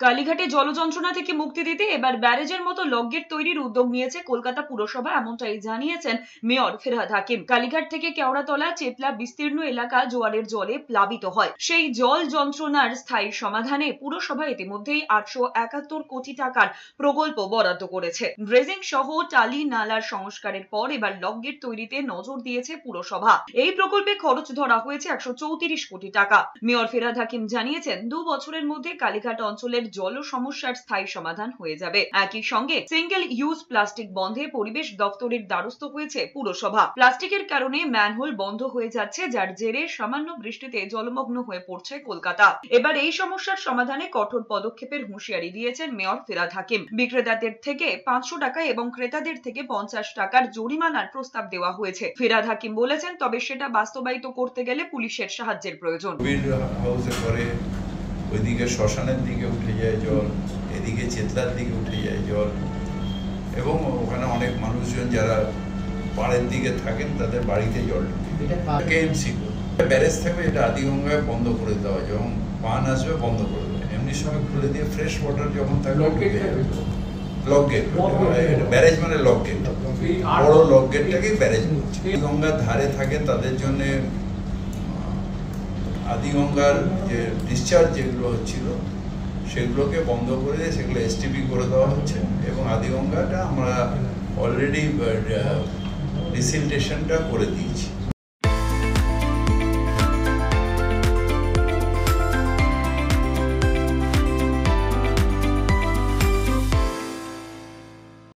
কালীঘাটে জলযন্ত্রণা থেকে মুক্তি দিতে এবার ব্যারেজের মতো লকগেট তৈরির উদ্যোগ নিয়েছে কলকাতা পুরসভা, এমনটাই জানিয়েছেন মেয়র ফিরহাদ হাকিম। কালীঘাট থেকে কেওড়াতলা চেতলা বিস্তীর্ণ এলাকা জোয়ারের জলে প্লাবিত হয়। সেই জল যন্ত্রণার স্থায়ী সমাধানে পুরসভা ইতিমধ্যেই 871 কোটি টাকার প্রকল্প বরাদ্দ করেছে। ড্রেজিং সহ টালি নালার সংস্কারের পর এবার লকগেট তৈরিতে নজর দিয়েছে পুরসভা। এই প্রকল্পে খরচ ধরা হয়েছে 134 কোটি টাকা। মেয়র ফিরহাদ হাকিম জানিয়েছেন, 2 বছরের মধ্যে কালীঘাট অঞ্চলের জল সমস্যার স্থায়ী সমাধান হয়ে যাবে। একই সঙ্গে সিঙ্গেল ইউজ প্লাস্টিক বন্ধে পরিবেশ দপ্তরের দ্বারস্থ হয়েছে পুরসভা। প্লাস্টিকের কারণে ম্যানহোল বন্ধ হয়ে যাচ্ছে, যার জেরে সামান্য বৃষ্টিতে জলমগ্ন হয়ে পড়ছে কলকাতা। এবার এই সমস্যার সমাধানে কঠোর পদক্ষেপের হুঁশিয়ারি দিয়েছেন মেয়র ফিরহাদ হাকিম। বিক্রেতাদের থেকে 500 টাকা এবং ক্রেতাদের থেকে 50 টাকার জরিমানার প্রস্তাব দেওয়া হয়েছে। ফিরহাদ হাকিম বলেছেন, তবে সেটা বাস্তবায়িত করতে গেলে পুলিশের সাহায্যের প্রয়োজন। ওইদিকে শ্মশানের দিকে উঠে যায় জল, এদিকে চেতলার দিকে উঠে যায় জল, এবং ওখানে অনেক মানুষজন যারা পাড়ের দিকে থাকেন তাদের বাড়িতে জল ঢুকে। ব্যারেজ থাকবে, এটা আদিগঙ্গায় বন্ধ করে দেওয়া, যখন পান আসবে বন্ধ করে দেবে, এমনি সময় খুলে দিয়ে ফ্রেশ ওয়াটার যখন থাকবে লক গেট। ব্যারেজ মানে লক গেট, বড় লক গেটটাকে ব্যারেজ বলছে। গঙ্গার ধারে থাকে তাদের জন্য আদিগঙ্গার যে ডিসচার্জ যেগুলো হচ্ছিল সেগুলোকে বন্ধ করে দিয়ে সেগুলো এসটিপি করে দেওয়া হচ্ছে, এবং আদিগঙ্গাটা আমরা অলরেডি ডিসিলটেশনটা করে দিয়েছি।